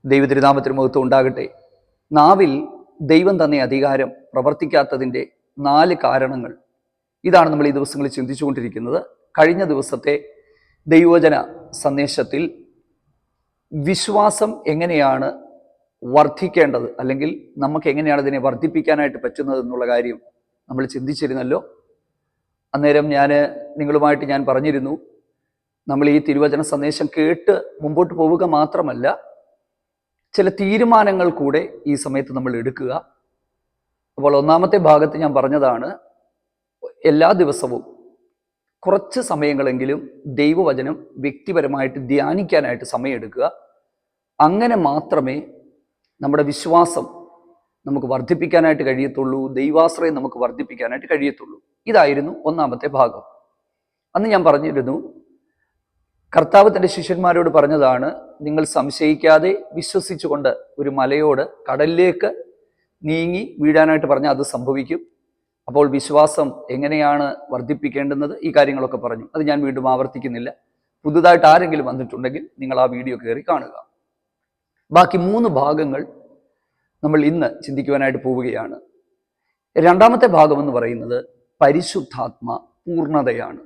ദൈവതിരുനാമത്തിന് മഹത്വം ഉണ്ടാകട്ടെ. നാവിൽ ദൈവം തന്നെ അധികാരം പ്രവർത്തിക്കാത്തതിൻ്റെ 4 കാരണങ്ങൾ, ഇതാണ് നമ്മൾ ഈ ദിവസങ്ങളിൽ ചിന്തിച്ചുകൊണ്ടിരിക്കുന്നത്. കഴിഞ്ഞ ദിവസത്തെ ദൈവവചന സന്ദേശത്തിൽ വിശ്വാസം എങ്ങനെയാണ് വർദ്ധിക്കേണ്ടത്, അല്ലെങ്കിൽ നമുക്ക് എങ്ങനെയാണ് ഇതിനെ വർദ്ധിപ്പിക്കാനായിട്ട് പറ്റുന്നത് എന്നുള്ള കാര്യം നമ്മൾ ചിന്തിച്ചിരുന്നല്ലോ. അന്നേരം നിങ്ങളുമായിട്ട് ഞാൻ പറഞ്ഞിരുന്നു, നമ്മൾ ഈ തിരുവചന സന്ദേശം കേട്ട് മുമ്പോട്ട് പോവുക മാത്രമല്ല, ചില തീരുമാനങ്ങൾ കൂടെ ഈ സമയത്ത് നമ്മൾ എടുക്കുക. അപ്പോൾ ഒന്നാമത്തെ ഭാഗത്ത് ഞാൻ പറഞ്ഞതാണ്, എല്ലാ ദിവസവും കുറച്ച് സമയങ്ങളെങ്കിലും ദൈവവചനം വ്യക്തിപരമായിട്ട് ധ്യാനിക്കാനായിട്ട് സമയമെടുക്കുക. അങ്ങനെ മാത്രമേ നമ്മുടെ വിശ്വാസം നമുക്ക് വർദ്ധിപ്പിക്കാനായിട്ട് കഴിയത്തുള്ളൂ, ദൈവാശ്രയം നമുക്ക് വർദ്ധിപ്പിക്കാനായിട്ട് കഴിയത്തുള്ളൂ. ഇതായിരുന്നു ഒന്നാമത്തെ ഭാഗം. അന്ന് ഞാൻ പറഞ്ഞിരുന്നു, കർത്താവ് തൻ്റെ ശിഷ്യന്മാരോട് പറഞ്ഞതാണ്, നിങ്ങൾ സംശയിക്കാതെ വിശ്വസിച്ചുകൊണ്ട് ഒരു മലയോട് കടലിലേക്ക് നീങ്ങി വീഴാനായിട്ട് പറഞ്ഞാൽ അത് സംഭവിക്കും. അപ്പോൾ വിശ്വാസം എങ്ങനെയാണ് വർദ്ധിപ്പിക്കേണ്ടുന്നത്, ഈ കാര്യങ്ങളൊക്കെ പറഞ്ഞു. അത് ഞാൻ വീണ്ടും ആവർത്തിക്കുന്നില്ല. പുതുതായിട്ട് ആരെങ്കിലും വന്നിട്ടുണ്ടെങ്കിൽ നിങ്ങൾ ആ വീഡിയോ കയറി കാണുക. ബാക്കി 3 ഭാഗങ്ങൾ നമ്മൾ ഇന്ന് ചിന്തിക്കുവാനായിട്ട് പോവുകയാണ്. രണ്ടാമത്തെ ഭാഗം എന്ന് പറയുന്നത് പരിശുദ്ധാത്മ പൂർണ്ണതയാണ്.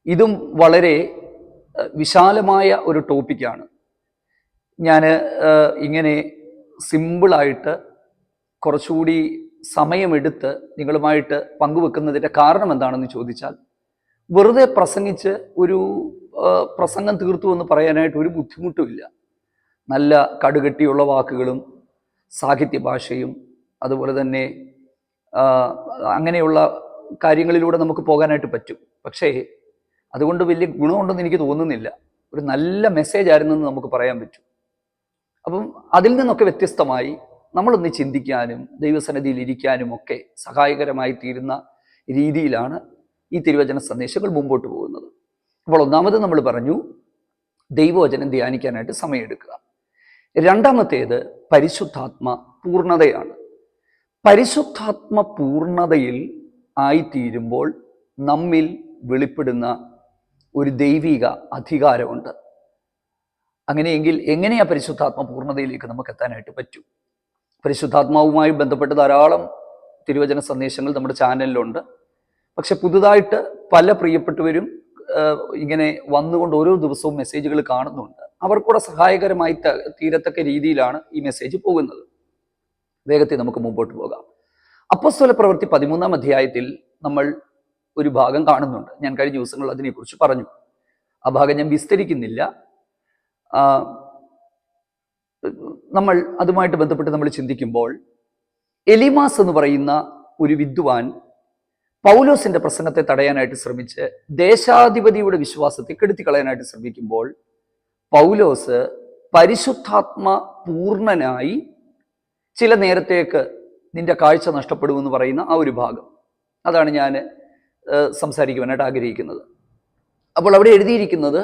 ഇതും വളരെ വിശാലമായ ഒരു ടോപ്പിക്കാണ്. ഞാൻ ഇങ്ങനെ സിമ്പിളായിട്ട് കുറച്ചുകൂടി സമയമെടുത്ത് നിങ്ങളുമായിട്ട് പങ്കുവെക്കുന്നതിൻ്റെ കാരണം എന്താണെന്ന് ചോദിച്ചാൽ, വെറുതെ പ്രസംഗിച്ച് ഒരു പ്രസംഗം തീർത്തു എന്ന് പറയാനായിട്ട് ഒരു ബുദ്ധിമുട്ടുമില്ല. നല്ല കടുകട്ടിയുള്ള വാക്കുകളും സാഹിത്യ ഭാഷയും അതുപോലെ തന്നെ അങ്ങനെയുള്ള കാര്യങ്ങളിലൂടെ നമുക്ക് പോകാനായിട്ട് പറ്റും. പക്ഷേ അതുകൊണ്ട് വലിയ ഗുണമുണ്ടെന്ന് എനിക്ക് തോന്നുന്നില്ല. ഒരു നല്ല മെസ്സേജ് ആയിരുന്നെന്ന് നമുക്ക് പറയാൻ പറ്റും. അപ്പം അതിൽ നിന്നൊക്കെ വ്യത്യസ്തമായി നമ്മളൊന്ന് ചിന്തിക്കാനും ദൈവസന്നിധിയിൽ ഇരിക്കാനും ഒക്കെ സഹായകരമായി തീരുന്ന രീതിയിലാണ് ഈ തിരുവചന സന്ദേശങ്ങൾ മുമ്പോട്ട് പോകുന്നത്. അപ്പോൾ ഒന്നാമത് നമ്മൾ പറഞ്ഞു, ദൈവവചനം ധ്യാനിക്കാനായിട്ട് സമയമെടുക്കുക. രണ്ടാമത്തേത് പരിശുദ്ധാത്മ പൂർണ്ണതയാണ്. പരിശുദ്ധാത്മ പൂർണ്ണതയിൽ ആയിത്തീരുമ്പോൾ നമ്മിൽ വെളിപ്പെടുന്ന ഒരു ദൈവിക അധികാരമുണ്ട്. അങ്ങനെയെങ്കിൽ എങ്ങനെയാ പരിശുദ്ധാത്മ പൂർണ്ണതയിലേക്ക് നമുക്ക് എത്താനായിട്ട് പറ്റും? പരിശുദ്ധാത്മാവുമായി ബന്ധപ്പെട്ട് ധാരാളം തിരുവചന സന്ദേശങ്ങൾ നമ്മുടെ ചാനലിലുണ്ട്. പക്ഷെ പുതുതായിട്ട് പല പ്രിയപ്പെട്ടവരും ഇങ്ങനെ വന്നുകൊണ്ട് ഓരോ ദിവസവും മെസ്സേജുകൾ കാണുന്നുണ്ട്. അവർക്കൂടെ സഹായകരമായി തീരത്തക്ക രീതിയിലാണ് ഈ മെസ്സേജ് പോകുന്നത്. വേഗത്തിൽ നമുക്ക് മുമ്പോട്ട് പോകാം. അപ്പോസ്തല പ്രവൃത്തി 13-ാം അധ്യായത്തിൽ നമ്മൾ ഒരു ഭാഗം കാണുന്നുണ്ട്. ഞാൻ കഴിഞ്ഞ ദിവസങ്ങളിൽ അതിനെക്കുറിച്ച് പറഞ്ഞു. ആ ഭാഗം ഞാൻ വിസ്തരിക്കുന്നില്ല. നമ്മൾ അതുമായിട്ട് ബന്ധപ്പെട്ട് നമ്മൾ ചിന്തിക്കുമ്പോൾ, എലിമാസ് എന്ന് പറയുന്ന ഒരു വിദ്വാൻ പൗലോസിന്റെ പ്രസംഗത്തെ തടയാനായിട്ട് ശ്രമിച്ച് ദേശാധിപതിയുടെ വിശ്വാസത്തെ കെടുത്തിക്കളയാനായിട്ട് ശ്രമിക്കുമ്പോൾ, പൗലോസ് പരിശുദ്ധാത്മ പൂർണ്ണനായി ചില നേരത്തേക്ക് നിന്റെ കാഴ്ച നഷ്ടപ്പെടുമെന്ന് പറയുന്ന ആ ഒരു ഭാഗം, അതാണ് ഞാൻ സംസാരിക്കുവാനായിട്ട് ആഗ്രഹിക്കുന്നത്. അപ്പോൾ അവിടെ എഴുതിയിരിക്കുന്നത്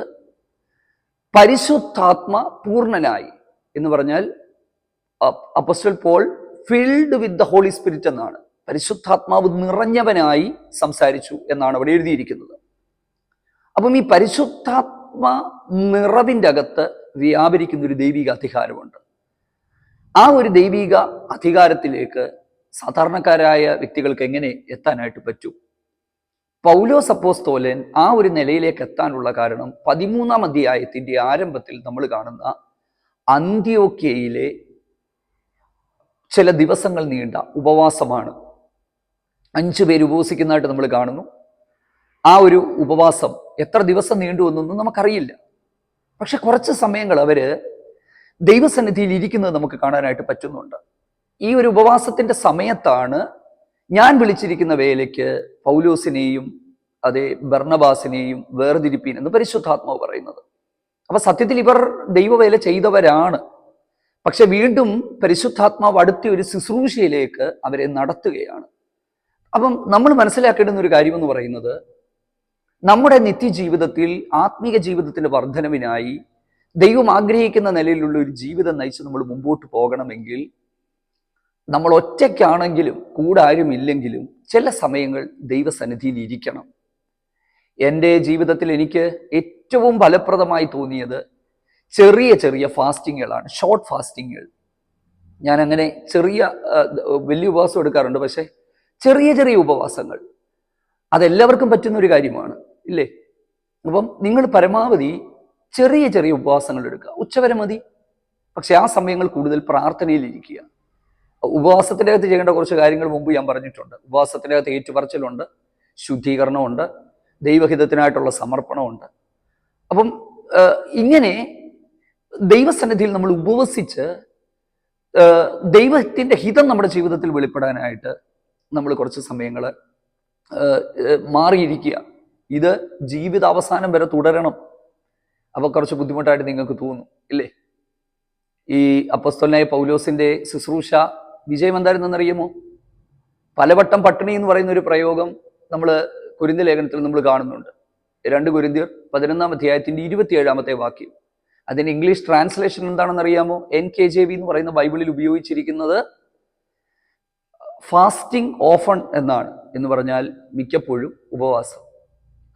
പരിശുദ്ധാത്മ പൂർണ്ണനായി എന്ന് പറഞ്ഞാൽ apostle Paul filled with the holy spirit എന്നാണ്. പരിശുദ്ധാത്മാവ് നിറഞ്ഞവനായി സംസാരിച്ചു എന്നാണ് അവിടെ എഴുതിയിരിക്കുന്നത്. അപ്പം ഈ പരിശുദ്ധാത്മ നിറവിൻ്റെ അകത്ത് വ്യാപരിക്കുന്ന ഒരു ദൈവിക അധികാരമുണ്ട്. ആ ഒരു ദൈവിക അധികാരത്തിലേക്ക് സാധാരണക്കാരായ വ്യക്തികൾക്ക് എങ്ങനെ എത്താനായിട്ട് പറ്റും? പൗലോസ് അപ്പോസ്തലൻ ആ ഒരു നിലയിലേക്ക് എത്താനുള്ള കാരണം 13-ാം അധ്യായത്തിന്റെ ആരംഭത്തിൽ നമ്മൾ കാണുന്ന അന്ത്യോക്യയിലെ ചില ദിവസങ്ങൾ നീണ്ട ഉപവാസമാണ്. 5 പേര് ഉപവസിക്കുന്നതായിട്ട് നമ്മൾ കാണുന്നു. ആ ഒരു ഉപവാസം എത്ര ദിവസം നീണ്ടു എന്നൊന്നും നമുക്കറിയില്ല. പക്ഷെ കുറച്ച് സമയങ്ങൾ അവര് ദൈവസന്നിധിയിൽ ഇരിക്കുന്നത് നമുക്ക് കാണാനായിട്ട് പറ്റുന്നുണ്ട്. ഈ ഒരു ഉപവാസത്തിന്റെ സമയത്താണ് ഞാൻ വിളിച്ചിരിക്കുന്ന വേലയ്ക്ക് പൗലോസിനെയും അതേ ബർണബാസിനെയും വേർതിരിപ്പീൻ എന്ന് പരിശുദ്ധാത്മാവ് പറയുന്നത്. അപ്പൊ സത്യത്തിൽ ഇവർ ദൈവവേല ചെയ്തവരാണ്. പക്ഷെ വീണ്ടും പരിശുദ്ധാത്മാവ് അടുത്ത ഒരു ശുശ്രൂഷയിലേക്ക് അവരെ നടത്തുകയാണ്. അപ്പം നമ്മൾ മനസ്സിലാക്കേണ്ടുന്ന ഒരു കാര്യമെന്ന് പറയുന്നത്, നമ്മുടെ നിത്യജീവിതത്തിൽ ആത്മീയ ജീവിതത്തിന്റെ വർധനവിനായി ദൈവം ആഗ്രഹിക്കുന്ന നിലയിലുള്ള ഒരു ജീവിതം നയിച്ച് നമ്മൾ മുമ്പോട്ട് പോകണമെങ്കിൽ, നമ്മൾ ഒറ്റയ്ക്കാണെങ്കിലും കൂടെ ആരും ഇല്ലെങ്കിലും ചില സമയങ്ങൾ ദൈവസന്നിധിയിൽ ഇരിക്കണം. എൻ്റെ ജീവിതത്തിൽ എനിക്ക് ഏറ്റവും ഫലപ്രദമായി തോന്നിയത് ചെറിയ ചെറിയ ഫാസ്റ്റിങ്ങുകളാണ്, ഷോർട്ട് ഫാസ്റ്റിങ്ങുകൾ. ഞാൻ അങ്ങനെ വലിയ ഉപവാസം എടുക്കാറുണ്ട്, പക്ഷേ ചെറിയ ചെറിയ ഉപവാസങ്ങൾ അതെല്ലാവർക്കും പറ്റുന്ന ഒരു കാര്യമാണ്, ഇല്ലേ? അപ്പം നിങ്ങൾ പരമാവധി ചെറിയ ചെറിയ ഉപവാസങ്ങൾ എടുക്കുക. ഉച്ചവരെ മതി, പക്ഷെ ആ സമയങ്ങൾ കൂടുതൽ പ്രാർത്ഥനയിലിരിക്കുക. ഉപവാസത്തിൻ്റെ അകത്ത് ചെയ്യേണ്ട കുറച്ച് കാര്യങ്ങൾ മുമ്പ് ഞാൻ പറഞ്ഞിട്ടുണ്ട്. ഉപവാസത്തിൻ്റെ അകത്ത് ഏറ്റുപറച്ചിലുണ്ട്, ശുദ്ധീകരണമുണ്ട്, ദൈവഹിതത്തിനായിട്ടുള്ള സമർപ്പണമുണ്ട്. അപ്പം ഇങ്ങനെ ദൈവസന്നിധിയിൽ നമ്മൾ ഉപവസിച്ച് ദൈവത്തിൻ്റെ ഹിതം നമ്മുടെ ജീവിതത്തിൽ വെളിപ്പെടാനായിട്ട് നമ്മൾ കുറച്ച് സമയങ്ങൾ മാറിയിരിക്കുക. ഇത് ജീവിതാവസാനം വരെ തുടരണം. അപ്പോൾ കുറച്ച് ബുദ്ധിമുട്ടായിട്ട് നിങ്ങൾക്ക് തോന്നും, ഇല്ലേ? ഈ അപ്പോസ്തലനായ പൗലോസിന്റെ ശുശ്രൂഷ വിജയം എന്തായിരുന്നെന്നറിയുമോ? പലവട്ടം പട്ടിണി എന്ന് പറയുന്ന ഒരു പ്രയോഗം നമ്മൾ കൊരിന്ത്യർ ലേഖനത്തിൽ നമ്മൾ കാണുന്നുണ്ട്. 2 കൊരിന്ത്യർ 11-ാം അധ്യായത്തിന്റെ 27-ാമത്തെ വാക്യം. അതിന് ഇംഗ്ലീഷ് ട്രാൻസ്ലേഷൻ എന്താണെന്ന് അറിയാമോ? NKJV എന്ന് പറയുന്ന ബൈബിളിൽ ഉപയോഗിച്ചിരിക്കുന്നത് ഫാസ്റ്റിംഗ് ഓഫൺ എന്നാണ്. എന്ന് പറഞ്ഞാൽ മിക്കപ്പോഴും ഉപവാസം.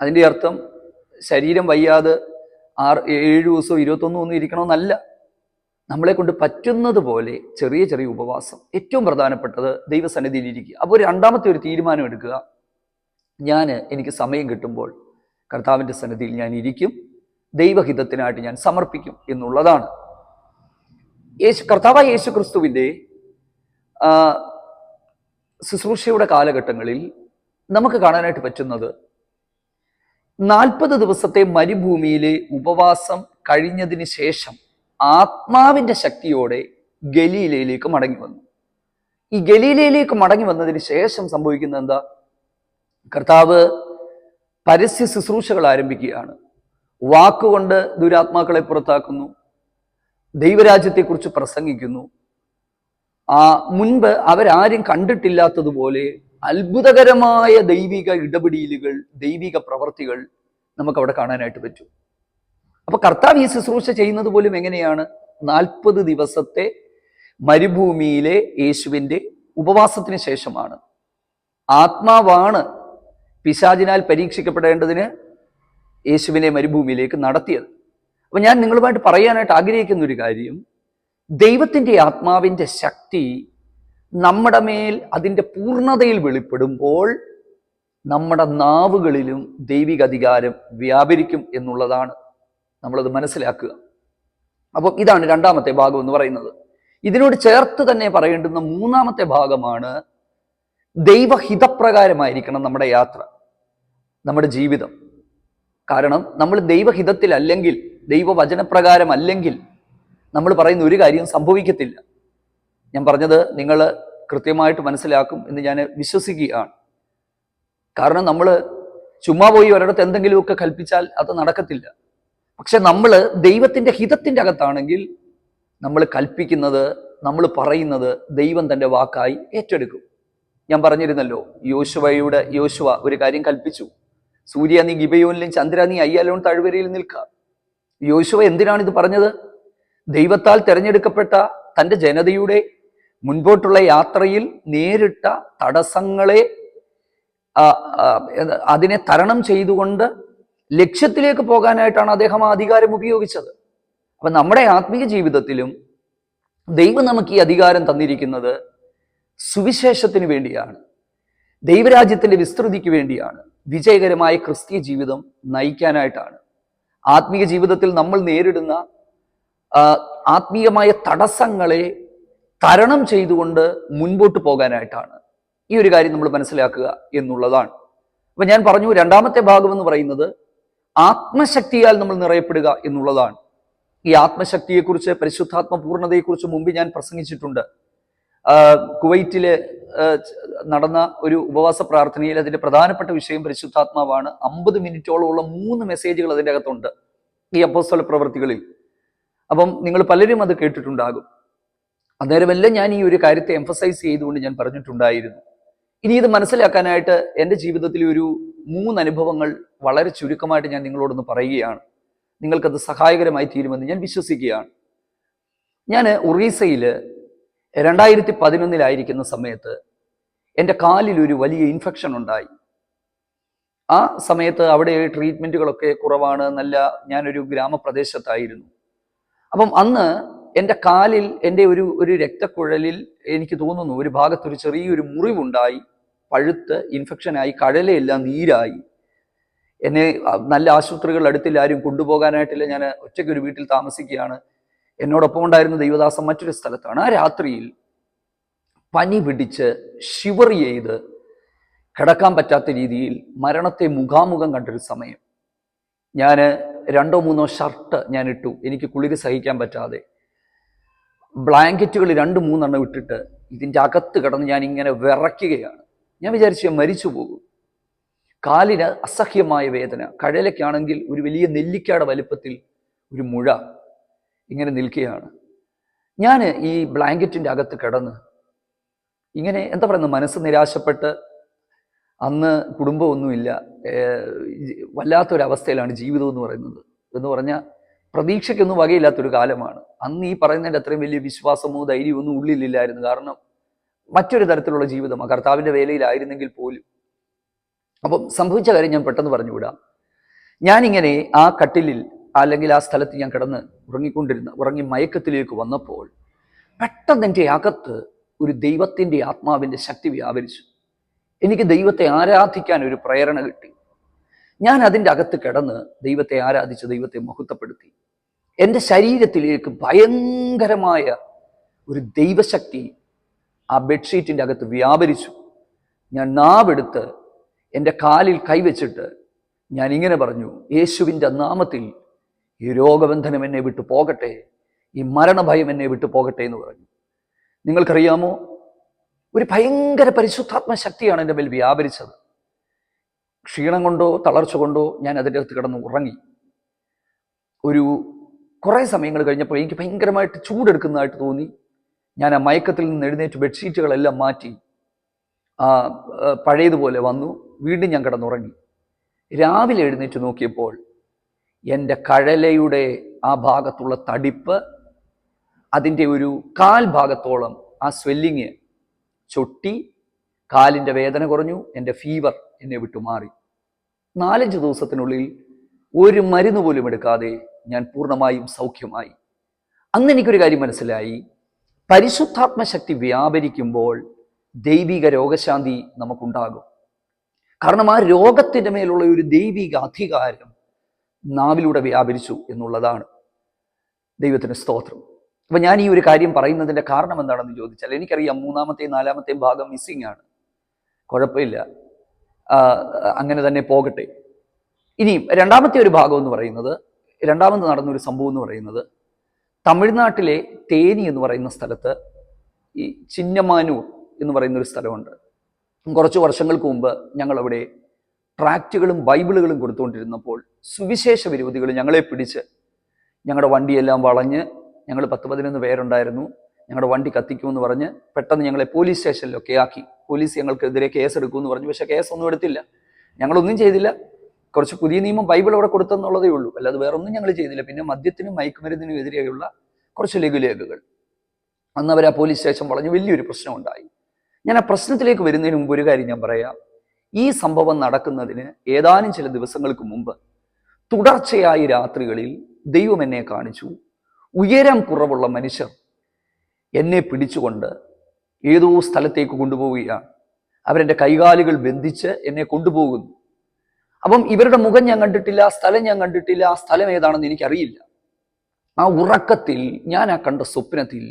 അതിൻ്റെ അർത്ഥം ശരീരം വയ്യാതെ 7 ദിവസവും 21 ഒന്നും ഇരിക്കണമെന്നല്ല. നമ്മളെ കൊണ്ട് പറ്റുന്നത് പോലെ ചെറിയ ചെറിയ ഉപവാസം. ഏറ്റവും പ്രധാനപ്പെട്ടത് ദൈവസന്നിധിയിൽ ഇരിക്കുക. അപ്പോൾ രണ്ടാമത്തെ ഒരു തീരുമാനം എടുക്കുക. എനിക്ക് സമയം കിട്ടുമ്പോൾ കർത്താവിൻ്റെ സന്നിധിയിൽ ഞാൻ ഇരിക്കും, ദൈവഹിതത്തിനായിട്ട് ഞാൻ സമർപ്പിക്കും എന്നുള്ളതാണ്. കർത്താവായ യേശു ക്രിസ്തുവിൻ്റെ ശുശ്രൂഷയുടെ കാലഘട്ടങ്ങളിൽ നമുക്ക് കാണാനായിട്ട് പറ്റുന്നത് 40 ദിവസത്തെ മരുഭൂമിയിലെ ഉപവാസം കഴിഞ്ഞതിന് ശേഷം ആത്മാവിൻ്റെ ശക്തിയോടെ ഗലീലയിലേക്ക് മടങ്ങി വന്നു. ഈ ഗലീലയിലേക്ക് മടങ്ങി വന്നതിന് ശേഷം സംഭവിക്കുന്നത് എന്താ? കർത്താവ് പരസ്യ ശുശ്രൂഷകൾ ആരംഭിക്കുകയാണ്. വാക്കുകൊണ്ട് ദുരാത്മാക്കളെ പുറത്താക്കുന്നു, ദൈവരാജ്യത്തെക്കുറിച്ച് പ്രസംഗിക്കുന്നു. മുൻപ് അവരാരും കണ്ടിട്ടില്ലാത്തതുപോലെ അത്ഭുതകരമായ ദൈവിക ഇടപെടലുകൾ, ദൈവിക പ്രവർത്തികൾ നമുക്കവിടെ കാണാനായിട്ട് പറ്റും. അപ്പൊ കർത്താവ് ഈ ശുശ്രൂഷ ചെയ്യുന്നത് പോലും എങ്ങനെയാണ്? 40 ദിവസത്തെ മരുഭൂമിയിലെ യേശുവിൻ്റെ ഉപവാസത്തിന് ശേഷമാണ്. ആത്മാവാണ് പിശാചിനാൽ പരീക്ഷിക്കപ്പെടേണ്ടതിന് യേശുവിനെ മരുഭൂമിയിലേക്ക് നടത്തിയത്. അപ്പൊ ഞാൻ നിങ്ങളുമായിട്ട് പറയാനായിട്ട് ആഗ്രഹിക്കുന്ന ഒരു കാര്യം, ദൈവത്തിൻ്റെ ആത്മാവിൻ്റെ ശക്തി നമ്മുടെ മേൽ അതിൻ്റെ പൂർണ്ണതയിൽ വെളിപ്പെടുമ്പോൾ നമ്മുടെ നാവുകളിലും ദൈവിക അധികാരം വ്യാപരിക്കും എന്നുള്ളതാണ്. നമ്മളത് മനസ്സിലാക്കുക. അപ്പം ഇതാണ് രണ്ടാമത്തെ ഭാഗം എന്ന് പറയുന്നത്. ഇതിനോട് ചേർത്ത് തന്നെ പറയേണ്ടുന്ന മൂന്നാമത്തെ ഭാഗമാണ് ദൈവഹിതപ്രകാരമായിരിക്കണം നമ്മുടെ യാത്ര, നമ്മുടെ ജീവിതം. കാരണം നമ്മൾ ദൈവഹിതത്തിലല്ലെങ്കിൽ, ദൈവവചനപ്രകാരം അല്ലെങ്കിൽ നമ്മൾ പറയുന്ന ഒരു കാര്യം സംഭവിക്കത്തില്ല. ഞാൻ പറഞ്ഞത് നിങ്ങൾ കൃത്യമായിട്ട് മനസ്സിലാക്കും എന്ന് ഞാൻ വിശ്വസിക്കുകയാണ്. കാരണം നമ്മൾ ചുമ്മാ പോയി ഒരിടത്ത് എന്തെങ്കിലുമൊക്കെ കൽപ്പിച്ചാൽ അത് നടക്കത്തില്ല. പക്ഷെ നമ്മൾ ദൈവത്തിൻ്റെ ഹിതത്തിൻ്റെ അകത്താണെങ്കിൽ നമ്മൾ കൽപ്പിക്കുന്നത്, നമ്മൾ പറയുന്നത് ദൈവം തൻ്റെ വാക്കായി ഏറ്റെടുക്കും. ഞാൻ പറഞ്ഞിരുന്നല്ലോ, യോശുവ ഒരു കാര്യം കൽപ്പിച്ചു, സൂര്യ നീ ഗിബയോനിലും ചന്ദ്ര നീ അയ്യാലോൺ താഴ്വരയിൽ നിൽക്കുക. യോശുവ എന്തിനാണ് ഇത് പറഞ്ഞത്? ദൈവത്താൽ തിരഞ്ഞെടുക്കപ്പെട്ട തൻ്റെ ജനതയുടെ മുൻപോട്ടുള്ള യാത്രയിൽ നേരിട്ട തടസ്സങ്ങളെ അതിനെ തരണം ചെയ്തുകൊണ്ട് ലക്ഷ്യത്തിലേക്ക് പോകാനായിട്ടാണ് അദ്ദേഹം ആ അധികാരം ഉപയോഗിച്ചത്. അപ്പൊ നമ്മുടെ ആത്മീയ ജീവിതത്തിലും ദൈവം നമുക്ക് ഈ അധികാരം തന്നിരിക്കുന്നത് സുവിശേഷത്തിന് വേണ്ടിയാണ്, ദൈവരാജ്യത്തിന്റെ വിസ്തൃതിക്ക് വേണ്ടിയാണ്, വിജയകരമായ ക്രിസ്തീയ ജീവിതം നയിക്കാനായിട്ടാണ്. ആത്മീയ ജീവിതത്തിൽ നമ്മൾ നേരിടുന്ന ആത്മീയമായ തടസ്സങ്ങളെ തരണം ചെയ്തുകൊണ്ട് മുൻപോട്ട് പോകാനായിട്ടാണ്. ഈ ഒരു കാര്യം നമ്മൾ മനസ്സിലാക്കുക എന്നുള്ളതാണ്. അപ്പൊ ഞാൻ പറഞ്ഞു, രണ്ടാമത്തെ ഭാഗം എന്ന് പറയുന്നത് ആത്മശക്തിയാൽ നമ്മൾ നിറയപ്പെടുക എന്നുള്ളതാണ്. ഈ ആത്മശക്തിയെക്കുറിച്ച്, പരിശുദ്ധാത്മ പൂർണ്ണതയെക്കുറിച്ച് മുമ്പ് ഞാൻ പ്രസംഗിച്ചിട്ടുണ്ട്. കുവൈറ്റില് നടന്ന ഒരു ഉപവാസ പ്രാർത്ഥനയിൽ അതിന്റെ പ്രധാനപ്പെട്ട വിഷയം പരിശുദ്ധാത്മാവാണ്. 50 മിനിറ്റോളമുള്ള 3 മെസ്സേജുകൾ അതിൻ്റെ അകത്തുണ്ട് ഈ അപ്പോസ്തല പ്രവർത്തികളിൽ. അപ്പം നിങ്ങൾ പലരും അത് കേട്ടിട്ടുണ്ടാകും. അന്നേരമെല്ലാം ഞാൻ ഈ ഒരു കാര്യത്തെ എംഫസൈസ് ചെയ്തുകൊണ്ട് ഞാൻ പറഞ്ഞിട്ടുണ്ടായിരുന്നു. ഇനി ഇത് മനസ്സിലാക്കാനായിട്ട് എൻ്റെ ജീവിതത്തിൽ ഒരു 3 അനുഭവങ്ങൾ വളരെ ചുരുക്കമായിട്ട് ഞാൻ നിങ്ങളോടൊന്ന് പറയുകയാണ്. നിങ്ങൾക്കത് സഹായകരമായി തീരുമെന്ന് ഞാൻ വിശ്വസിക്കുകയാണ്. ഞാൻ ഒറീസയിൽ 2011 സമയത്ത് എൻ്റെ കാലിൽ ഒരു വലിയ ഇൻഫെക്ഷൻ ഉണ്ടായി. ആ സമയത്ത് അവിടെ ട്രീറ്റ്മെൻറ്റുകളൊക്കെ കുറവാണ്. ഞാനൊരു ഗ്രാമപ്രദേശത്തായിരുന്നു. അപ്പം അന്ന് എൻ്റെ കാലിൽ എൻ്റെ ഒരു രക്തക്കുഴലിൽ എനിക്ക് തോന്നുന്നു ഒരു ഭാഗത്തൊരു ചെറിയൊരു മുറിവുണ്ടായി, പഴുത്ത് ഇൻഫെക്ഷനായി, കഴലയെല്ലാം നീരായി. എന്നെ നല്ല ആശുപത്രികൾ അടുത്തില്ല, ആരും കൊണ്ടുപോകാനായിട്ടില്ല. ഞാൻ ഒറ്റയ്ക്കൊരു വീട്ടിൽ താമസിക്കുകയാണ്. എന്നോടൊപ്പം ഉണ്ടായിരുന്ന ദൈവദാസൻ മറ്റൊരു സ്ഥലത്താണ്. ആ രാത്രിയിൽ പനി പിടിച്ച് ഷിവർ ചെയ്ത് കിടക്കാൻ പറ്റാത്ത രീതിയിൽ മരണത്തെ മുഖാമുഖം കണ്ടൊരു സമയം. ഞാൻ 2-3 ഷർട്ട് ഞാൻ ഇട്ടു, എനിക്ക് കുളിര് സഹിക്കാൻ പറ്റാതെ. ബ്ലാങ്കറ്റുകൾ 2-3 ഇട്ടിട്ട് ഇതിൻ്റെ അകത്ത് കിടന്ന് ഞാൻ ഇങ്ങനെ വിറയ്ക്കുകയാണ്. ഞാൻ വിചാരിച്ചു ഞാൻ മരിച്ചു പോകും. കാലിന് അസഹ്യമായ വേദന, കഴലയ്ക്കാണെങ്കിൽ ഒരു വലിയ നെല്ലിക്കയുടെ വലുപ്പത്തിൽ ഒരു മുഴ ഇങ്ങനെ നിൽക്കുകയാണ്. ഞാൻ ഈ ബ്ലാങ്കറ്റിൻ്റെ അകത്ത് കിടന്ന് ഇങ്ങനെ എന്താ പറയുന്നത്, മനസ്സ് നിരാശപ്പെട്ട്, അന്ന് കുടുംബമൊന്നുമില്ല, വല്ലാത്തൊരവസ്ഥയിലാണ് ജീവിതം എന്ന് പറഞ്ഞാൽ പ്രതീക്ഷയ്ക്കൊന്നും വകയില്ലാത്തൊരു കാലമാണ്. അന്ന് ഈ പറയുന്നതിൻ്റെ അത്രയും വലിയ വിശ്വാസമോ ധൈര്യമോ ഒന്നും ഉള്ളിലില്ലായിരുന്നു. കാരണം മറ്റൊരു തരത്തിലുള്ള ജീവിതമാണ്, കർത്താവിൻ്റെ വേലയിലായിരുന്നെങ്കിൽ പോലും. അപ്പം സംഭവിച്ച കാര്യം ഞാൻ പെട്ടെന്ന് പറഞ്ഞുവിടാം. ഞാനിങ്ങനെ ആ കട്ടിലിൽ അല്ലെങ്കിൽ ആ സ്ഥലത്ത് ഞാൻ കിടന്ന് ഉറങ്ങി മയക്കത്തിലേക്ക് വന്നപ്പോൾ പെട്ടെന്ന് എൻ്റെ അകത്ത് ഒരു ദൈവത്തിൻ്റെ ആത്മാവിൻ്റെ ശക്തി വ്യാപരിച്ചു. എനിക്ക് ദൈവത്തെ ആരാധിക്കാൻ ഒരു പ്രേരണ കിട്ടി. ഞാൻ അതിൻ്റെ അകത്ത് കിടന്ന് ദൈവത്തെ ആരാധിച്ച് ദൈവത്തെ മഹത്വപ്പെടുത്തി. എൻ്റെ ശരീരത്തിലേക്ക് ഭയങ്കരമായ ഒരു ദൈവശക്തി ആ ബെഡ്ഷീറ്റിൻ്റെ അകത്ത് വ്യാപരിച്ചു. ഞാൻ നാവെടുത്ത് എൻ്റെ കാലിൽ കൈവച്ചിട്ട് ഞാൻ ഇങ്ങനെ പറഞ്ഞു, യേശുവിൻ്റെ നാമത്തിൽ ഈ രോഗബന്ധനം എന്നെ വിട്ടു പോകട്ടെ, ഈ മരണഭയം എന്നെ വിട്ടു പോകട്ടെ എന്ന് പറഞ്ഞു. നിങ്ങൾക്കറിയാമോ, ഒരു ഭയങ്കര പരിശുദ്ധാത്മ ശക്തിയാണ് എൻ്റെ മേൽ വ്യാപരിച്ചത്. ക്ഷീണം കൊണ്ടോ തളർച്ച കൊണ്ടോ ഞാൻ അതിൻ്റെ അകത്ത് കിടന്ന് ഉറങ്ങി. കുറേ സമയങ്ങൾ കഴിഞ്ഞപ്പോൾ എനിക്ക് ഭയങ്കരമായിട്ട് ചൂടെടുക്കുന്നതായിട്ട് തോന്നി. ഞാൻ ആ മയക്കത്തിൽ നിന്ന് എഴുന്നേറ്റ് ബെഡ്ഷീറ്റുകളെല്ലാം മാറ്റി പഴയതുപോലെ വന്നു. വീണ്ടും ഞാൻ കിടന്നുറങ്ങി. രാവിലെ എഴുന്നേറ്റ് നോക്കിയപ്പോൾ എൻ്റെ കഴലയുടെ ആ ഭാഗത്തുള്ള തടിപ്പ്, അതിൻ്റെ ഒരു 1/4 ഭാഗത്തോളം ആ സ്വെല്ലിങ് ചൊട്ടി, കാലിൻ്റെ വേദന കുറഞ്ഞു, എൻ്റെ ഫീവർ എന്നെ വിട്ടു മാറി. 4-5 ദിവസത്തിനുള്ളിൽ ഒരു മരുന്ന് പോലും എടുക്കാതെ ഞാൻ പൂർണ്ണമായും സൗഖ്യമായി. അന്ന് എനിക്കൊരു കാര്യം മനസ്സിലായി, പരിശുദ്ധാത്മ ശക്തി വ്യാപരിക്കുമ്പോൾ ദൈവിക രോഗശാന്തി നമുക്കുണ്ടാകും. കാരണം ആ രോഗത്തിൻ്റെ മേലുള്ള ഒരു ദൈവിക അധികാരം നാവിലൂടെ വ്യാപരിച്ചു എന്നുള്ളതാണ്. ദൈവത്തിന് സ്തോത്രം. അപ്പൊ ഞാൻ ഈ ഒരു കാര്യം പറയുന്നതിൻ്റെ കാരണം എന്താണെന്ന് ചോദിച്ചാൽ, എനിക്കറിയാം 3-ാമത്തെയും 4-ാമത്തെയും ഭാഗം മിസ്സിംഗ് ആണ്. കുഴപ്പമില്ല, അങ്ങനെ തന്നെ പോകട്ടെ. ഇനി 2-ാമത്തെ ഒരു ഭാഗം എന്ന് പറയുന്നത്, രണ്ടാമത് നടന്നൊരു സംഭവം എന്ന് പറയുന്നത്, തമിഴ്നാട്ടിലെ തേനി എന്ന് പറയുന്ന സ്ഥലത്ത് ഈ ചിന്നമാനൂർ എന്ന് പറയുന്നൊരു സ്ഥലമുണ്ട്. കുറച്ച് വർഷങ്ങൾക്ക് മുമ്പ് ഞങ്ങളവിടെ ട്രാക്റ്റുകളും ബൈബിളുകളും കൊടുത്തുകൊണ്ടിരുന്നപ്പോൾ സുവിശേഷ വിരോധികൾ ഞങ്ങളെ പിടിച്ച് ഞങ്ങളുടെ വണ്ടിയെല്ലാം വളഞ്ഞ്, ഞങ്ങൾ 10-11 പേരുണ്ടായിരുന്നു, ഞങ്ങളുടെ വണ്ടി കത്തിക്കുമെന്ന് പറഞ്ഞ് പെട്ടെന്ന് ഞങ്ങളെ പോലീസ് സ്റ്റേഷനിലൊക്കെ ആക്കി. പോലീസ് ഞങ്ങൾക്കെതിരെ കേസ് എടുക്കുമെന്ന് പറഞ്ഞു. പക്ഷേ കേസൊന്നും എടുത്തില്ല, ഞങ്ങളൊന്നും ചെയ്തില്ല. കുറച്ച് പുതിയ നിയമം ബൈബിൾ അവിടെ കൊടുത്തെന്നുള്ളതേ ഉള്ളൂ, അല്ലാതെ വേറൊന്നും ഞങ്ങൾ ചെയ്തില്ല. പിന്നെ മദ്യത്തിനും മയക്കുമരുന്നിനും എതിരെയുള്ള കുറച്ച് ലഘുലേഖകൾ. അന്ന് അവർ ആ പോലീസ് സ്റ്റേഷൻ വളഞ്ഞ് വലിയൊരു പ്രശ്നമുണ്ടായി. ഞാൻ ആ പ്രശ്നത്തിലേക്ക് വരുന്നതിന് മുമ്പ് ഒരു കാര്യം ഞാൻ പറയാം. ഈ സംഭവം നടക്കുന്നതിന് ഏതാനും ചില ദിവസങ്ങൾക്ക് മുമ്പ് തുടർച്ചയായി രാത്രികളിൽ ദൈവം എന്നെ കാണിച്ചു. ഉയരം കുറവുള്ള മനുഷ്യർ എന്നെ പിടിച്ചുകൊണ്ട് ഏതോ സ്ഥലത്തേക്ക് കൊണ്ടുപോവുകയാണ്. അവരെൻ്റെ കൈകാലുകൾ ബന്ധിച്ച് എന്നെ കൊണ്ടുപോകുന്നു. അപ്പം ഇവരുടെ മുഖം ഞാൻ കണ്ടിട്ടില്ല, സ്ഥലം ഞാൻ കണ്ടിട്ടില്ല, ആ സ്ഥലം ഏതാണെന്ന് എനിക്കറിയില്ല. ആ ഉറക്കത്തിൽ, ഞാൻ ആ കണ്ട സ്വപ്നത്തിൽ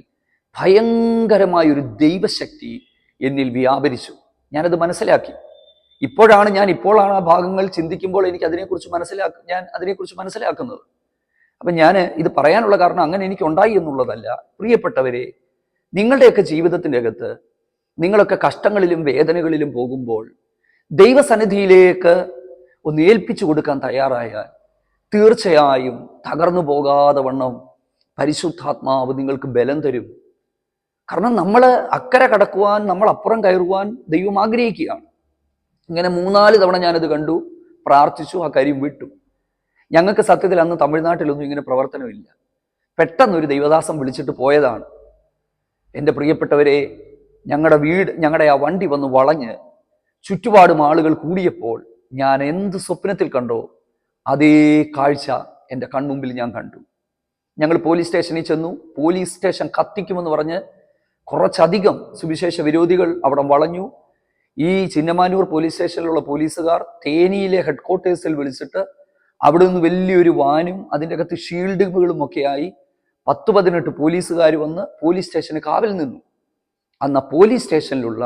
ഭയങ്കരമായൊരു ദൈവശക്തി എന്നിൽ വ്യാപരിച്ചു. ഞാനത് മനസ്സിലാക്കി. ഇപ്പോഴാണ് ആ ഭാഗങ്ങൾ ചിന്തിക്കുമ്പോൾ എനിക്ക് ഞാൻ അതിനെക്കുറിച്ച് മനസ്സിലാക്കുന്നത്. അപ്പം ഞാൻ ഇത് പറയാനുള്ള കാരണം അങ്ങനെ എനിക്ക് ഉണ്ടായി എന്നുള്ളതല്ല. പ്രിയപ്പെട്ടവരെ, നിങ്ങളുടെയൊക്കെ ജീവിതത്തിൻ്റെ അകത്ത് നിങ്ങളൊക്കെ കഷ്ടങ്ങളിലും വേദനകളിലും പോകുമ്പോൾ ദൈവസന്നിധിയിലേക്ക് ഒന്ന് ഏൽപ്പിച്ചു കൊടുക്കാൻ തയ്യാറായാൽ തീർച്ചയായും തകർന്നു പോകാതെ വണ്ണം പരിശുദ്ധാത്മാവ് നിങ്ങൾക്ക് ബലം തരും. കാരണം നമ്മൾ അക്കരെ കടക്കുവാൻ, നമ്മൾ അപ്പുറം കയറുവാൻ ദൈവം ആഗ്രഹിക്കുകയാണ്. ഇങ്ങനെ 3-4 തവണ ഞാനത് കണ്ടു, പ്രാർത്ഥിച്ചു, ആ കാര്യം വിട്ടു. ഞങ്ങൾക്ക് സത്യത്തിൽ അന്ന് തമിഴ്നാട്ടിലൊന്നും ഇങ്ങനെ പ്രവർത്തനമില്ല. പെട്ടെന്നൊരു ദൈവദാസം വിളിച്ചിട്ട് പോയതാണ്. എൻ്റെ പ്രിയപ്പെട്ടവരെ, ഞങ്ങളുടെ ആ വണ്ടി വന്ന് വളഞ്ഞ് ചുറ്റുപാടും ആളുകൾ കൂടിയപ്പോൾ ഞാൻ എന്ത് സ്വപ്നത്തിൽ കണ്ടോ അതേ കാഴ്ച എൻ്റെ കൺമുമ്പിൽ ഞാൻ കണ്ടു. ഞങ്ങൾ പോലീസ് സ്റ്റേഷനിൽ ചെന്നു. പോലീസ് സ്റ്റേഷൻ കത്തിക്കുമെന്ന് പറഞ്ഞ് കുറച്ചധികം സുവിശേഷ വിരോധികൾ അവിടെ വളഞ്ഞു. ഈ ചിന്നമാനൂർ പോലീസ് സ്റ്റേഷനിലുള്ള പോലീസുകാർ തേനിയിലെ ഹെഡ്ക്വാർട്ടേഴ്സിൽ വിളിച്ചിട്ട് അവിടെ നിന്ന് വലിയൊരു വാനും അതിൻ്റെ അകത്ത് ഷീൽഡുകളും ഒക്കെയായി 10-18 പോലീസുകാർ വന്ന് പോലീസ് സ്റ്റേഷന് കാവൽ നിന്നു. അന്ന് പോലീസ് സ്റ്റേഷനിലുള്ള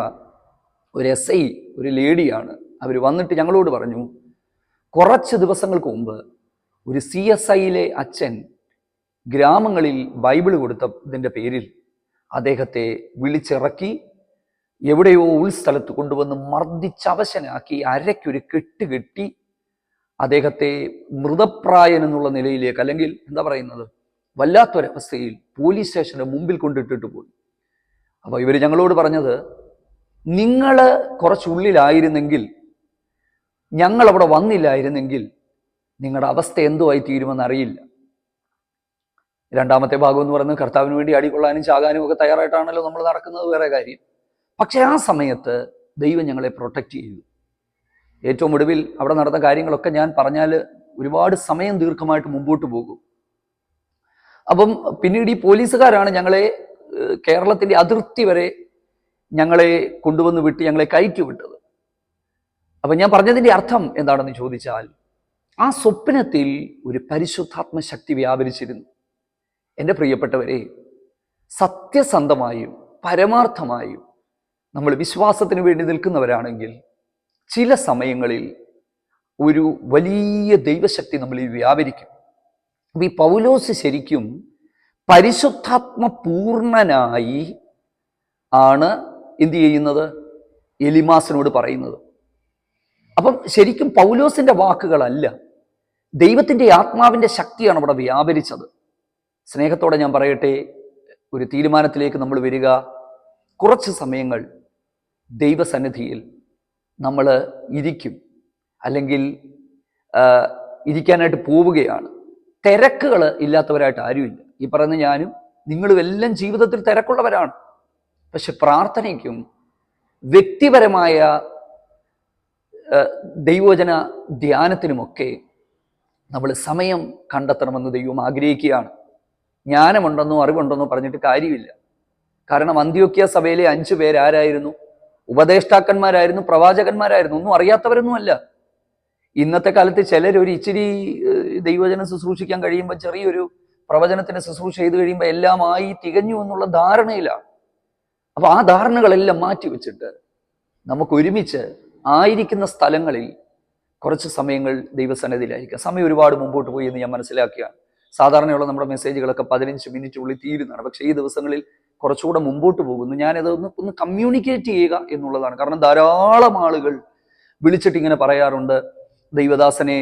ഒരു SI, ഒരു ലേഡിയാണ്. അവർ വന്നിട്ട് ഞങ്ങളോട് പറഞ്ഞു, കുറച്ച് ദിവസങ്ങൾക്ക് മുമ്പ് ഒരു CSIയിലെ അച്ഛൻ ഗ്രാമങ്ങളിൽ ബൈബിൾ കൊടുത്തതിൻ്റെ പേരിൽ അദ്ദേഹത്തെ വിളിച്ചിറക്കി എവിടെയോ ഉൾസ്ഥലത്ത് കൊണ്ടുവന്ന് മർദ്ദിച്ചവശനാക്കി അരയ്ക്കൊരു കെട്ടുകെട്ടി അദ്ദേഹത്തെ മൃതപ്രായൻ എന്നുള്ള നിലയിലേക്ക്, അല്ലെങ്കിൽ എന്താ പറയുന്നത്, വല്ലാത്തൊരവസ്ഥയിൽ പോലീസ് സ്റ്റേഷന്റെ മുമ്പിൽ കൊണ്ടിട്ടിട്ട് പോയി. അപ്പോൾ ഇവർ ഞങ്ങളോട് പറഞ്ഞത്, നിങ്ങൾ കുറച്ചുള്ളിലായിരുന്നെങ്കിൽ, ഞങ്ങൾ അവിടെ വന്നില്ലായിരുന്നെങ്കിൽ നിങ്ങളുടെ അവസ്ഥ എന്തുമായി തീരുമെന്ന് അറിയില്ല. രണ്ടാമത്തെ ഭാഗം എന്ന് പറയുന്നത് കർത്താവിന് വേണ്ടി അടികൊള്ളാനും ചാകാനും ഒക്കെ തയ്യാറായിട്ടാണല്ലോ നമ്മൾ നടക്കുന്നത്, വേറെ കാര്യം. പക്ഷെ ആ സമയത്ത് ദൈവം ഞങ്ങളെ പ്രൊട്ടക്റ്റ് ചെയ്തു. ഏറ്റവും ഒടുവിൽ അവിടെ നടന്ന കാര്യങ്ങളൊക്കെ ഞാൻ പറഞ്ഞാൽ ഒരുപാട് സമയം ദീർഘമായിട്ട് മുമ്പോട്ട് പോകും. അപ്പം പിന്നീട് ഈ പോലീസുകാരാണ് ഞങ്ങളെ കേരളത്തിൻ്റെ അതിർത്തി വരെ ഞങ്ങളെ കൊണ്ടുവന്ന് വിട്ട് ഞങ്ങളെ കയറ്റി വിട്ടത്. അപ്പം ഞാൻ പറഞ്ഞതിൻ്റെ അർത്ഥം എന്താണെന്ന് ചോദിച്ചാൽ, ആ സ്വപ്നത്തിൽ ഒരു പരിശുദ്ധാത്മ ശക്തി വ്യാപരിച്ചിരുന്നു. എൻ്റെ പ്രിയപ്പെട്ടവരെ, സത്യസന്ധമായും പരമാർത്ഥമായും നമ്മൾ വിശ്വാസത്തിന് വേണ്ടി നിൽക്കുന്നവരാണെങ്കിൽ ചില സമയങ്ങളിൽ ഒരു വലിയ ദൈവശക്തി നമ്മളിൽ വ്യാപരിക്കും. അപ്പം ഈ പൗലോസ് ശരിക്കും പരിശുദ്ധാത്മ പൂർണ്ണനായി ആണ് എന്ത് ചെയ്യുന്നത്, എലിമാസിനോട് പറയുന്നത്. അപ്പം ശരിക്കും പൗലോസിന്റെ വാക്കുകളല്ല, ദൈവത്തിൻ്റെ ആത്മാവിൻ്റെ ശക്തിയാണ് അവിടെ വ്യാപരിച്ചത്. സ്നേഹത്തോടെ ഞാൻ പറയട്ടെ, ഒരു തീരുമാനത്തിലേക്ക് നമ്മൾ വരിക. കുറച്ച് സമയങ്ങൾ ദൈവസന്നിധിയിൽ നമ്മൾ ഇരിക്കും, അല്ലെങ്കിൽ ഇരിക്കാനായിട്ട് പോവുകയാണ്. തിരക്കുകൾ ഇല്ലാത്തവരായിട്ട് ആരുമില്ല. ഈ പറയുന്ന ഞാനും നിങ്ങളും എല്ലാം ജീവിതത്തിൽ തിരക്കുള്ളവരാണ്. പക്ഷെ പ്രാർത്ഥനയ്ക്കും വ്യക്തിപരമായ ദൈവവചന ധ്യാനത്തിനുമൊക്കെ നമ്മൾ സമയം കണ്ടെത്തണമെന്ന് ദൈവം ആഗ്രഹിക്കുകയാണ്. ജ്ഞാനമുണ്ടെന്നോ അറിവുണ്ടെന്നോ പറഞ്ഞിട്ട് കാര്യമില്ല. കാരണം അന്ത്യോക്യ സഭയിലെ 5 പേരാരായിരുന്നു? ഉപദേഷ്ടാക്കന്മാരായിരുന്നു, പ്രവാചകന്മാരായിരുന്നു, ഒന്നും അറിയാത്തവരൊന്നുമല്ല. ഇന്നത്തെ കാലത്ത് ചിലർ ഒരു ഇച്ചിരി ദൈവവചനം ശുശ്രൂഷിക്കാൻ കഴിയുമ്പോൾ, ചെറിയൊരു പ്രവചനത്തിന് ശുശ്രൂഷ ചെയ്ത് കഴിയുമ്പോൾ എല്ലാമായി തികഞ്ഞു എന്നുള്ള ധാരണയിലാണ്. അപ്പോൾ ആ ധാരണകളെല്ലാം മാറ്റിവെച്ചിട്ട് നമുക്ക് ഒരുമിച്ച് ആയിരിക്കുന്ന സ്ഥലങ്ങളിൽ കുറച്ച് സമയങ്ങൾ ദൈവസന്നിധിയിലായിരിക്കുക. സമയം ഒരുപാട് മുമ്പോട്ട് പോയി എന്ന് ഞാൻ മനസ്സിലാക്കുകയാണ്. സാധാരണയുള്ള നമ്മുടെ മെസ്സേജുകളൊക്കെ 15 മിനിറ്റിനുള്ളിൽ തീരുന്നതാണ്. പക്ഷേ ഈ ദിവസങ്ങളിൽ കുറച്ചുകൂടെ മുമ്പോട്ട് പോകുന്നു. ഞാനത് ഒന്ന് കമ്മ്യൂണിക്കേറ്റ് ചെയ്യുക എന്നുള്ളതാണ്. കാരണം ധാരാളം ആളുകൾ വിളിച്ചിട്ട് ഇങ്ങനെ പറയാറുണ്ട്, ദൈവദാസനെ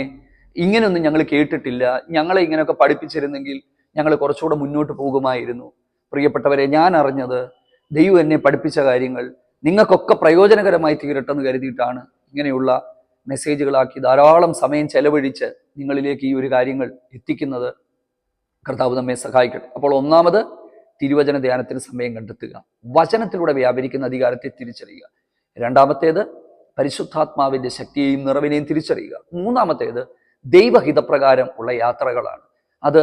ഇങ്ങനെയൊന്നും ഞങ്ങൾ കേട്ടിട്ടില്ല, ഞങ്ങളെ ഇങ്ങനെയൊക്കെ പഠിപ്പിച്ചിരുന്നെങ്കിൽ ഞങ്ങൾ കുറച്ചുകൂടെ മുന്നോട്ട് പോകുമായിരുന്നു. പ്രിയപ്പെട്ടവരെ, ഞാൻ അറിഞ്ഞത് ദൈവം എന്നെ പഠിപ്പിച്ച കാര്യങ്ങൾ നിങ്ങൾക്കൊക്കെ പ്രയോജനകരമായി തീരട്ടെന്ന് കരുതിയിട്ടാണ് ഇങ്ങനെയുള്ള മെസ്സേജുകളാക്കി ധാരാളം സമയം ചെലവഴിച്ച് നിങ്ങളിലേക്ക് ഈ ഒരു കാര്യങ്ങൾ എത്തിക്കുന്നത്. കർത്താവ് നമ്മെ സഹായിക്കട്ടെ. അപ്പോൾ ഒന്നാമത്, തിരുവചന ധ്യാനത്തിന് സമയം കണ്ടെത്തുക, വചനത്തിലൂടെ വ്യാപരിക്കുന്ന അധികാരത്തെ തിരിച്ചറിയുക. രണ്ടാമത്തേത്, പരിശുദ്ധാത്മാവിൻ്റെ ശക്തിയെയും നിറവിനെയും തിരിച്ചറിയുക. മൂന്നാമത്തേത്, ദൈവഹിതപ്രകാരം ഉള്ള യാത്രകളാണ്. അത്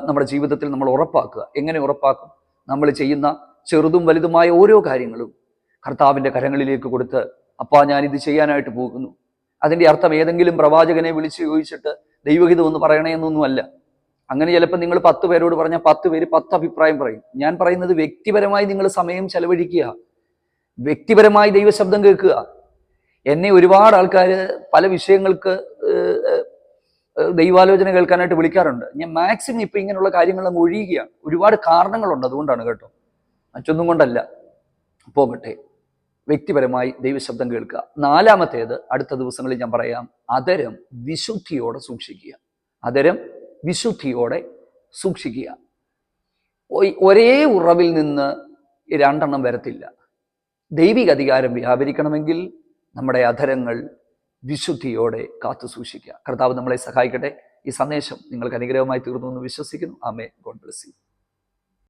നമ്മുടെ ജീവിതത്തിൽ നമ്മൾ ഉറപ്പാക്കുക. എങ്ങനെ ഉറപ്പാക്കും? നമ്മൾ ചെയ്യുന്ന ചെറുതും വലുതുമായ ഓരോ കാര്യങ്ങളും കർത്താവിൻ്റെ കരങ്ങളിലേക്ക് കൊടുത്ത്, അപ്പാ ഞാനിത് ചെയ്യാനായിട്ട് പോകുന്നു. അതിൻ്റെ അർത്ഥം ഏതെങ്കിലും പ്രവാചകനെ വിളിച്ച് ചോദിച്ചിട്ട് ദൈവഹിതം ഒന്ന് പറയണേ എന്നൊന്നുമല്ല. അങ്ങനെ ചിലപ്പോൾ നിങ്ങൾ 10 പേരോട് പറഞ്ഞാൽ 10 പേര് 10 അഭിപ്രായം പറയും. ഞാൻ പറയുന്നത് വ്യക്തിപരമായി നിങ്ങൾ സമയം ചെലവഴിക്കുക, വ്യക്തിപരമായി ദൈവശബ്ദം കേൾക്കുക. എന്നെ ഒരുപാട് ആൾക്കാർ പല വിഷയങ്ങൾക്ക് ദൈവാലോചന കേൾക്കാനായിട്ട് വിളിക്കാറുണ്ട്. ഞാൻ മാക്സിമം ഇപ്പം ഇങ്ങനെയുള്ള കാര്യങ്ങൾ അങ്ങ് ഒഴിയുകയാണ്. ഒരുപാട് കാരണങ്ങളുണ്ട്, അതുകൊണ്ടാണ് കേട്ടോ, മറ്റൊന്നും കൊണ്ടല്ല. പോകട്ടെ, വ്യക്തിപരമായി ദൈവശബ്ദം കേൾക്കുക. നാലാമത്തേത്, അടുത്ത ദിവസങ്ങളിൽ ഞാൻ പറയാം, അതരം വിശുദ്ധിയോടെ സൂക്ഷിക്കുക. അതരം വിശുദ്ധിയോടെ സൂക്ഷിക്കുക. ഒരേ ഉറവിൽ നിന്ന് 2 എണ്ണം വരത്തില്ല. ദൈവിക അധികാരം വ്യാപരിക്കണമെങ്കിൽ നമ്മുടെ അധരങ്ങൾ വിശുദ്ധിയോടെ കാത്തു സൂക്ഷിക്കുക. കർത്താവ് നമ്മളെ സഹായിക്കട്ടെ. ഈ സന്ദേശം നിങ്ങൾക്ക് അനുഗ്രഹമായി തീർന്നു എന്ന് വിശ്വസിക്കുന്നു. ആമേൻ. God bless U.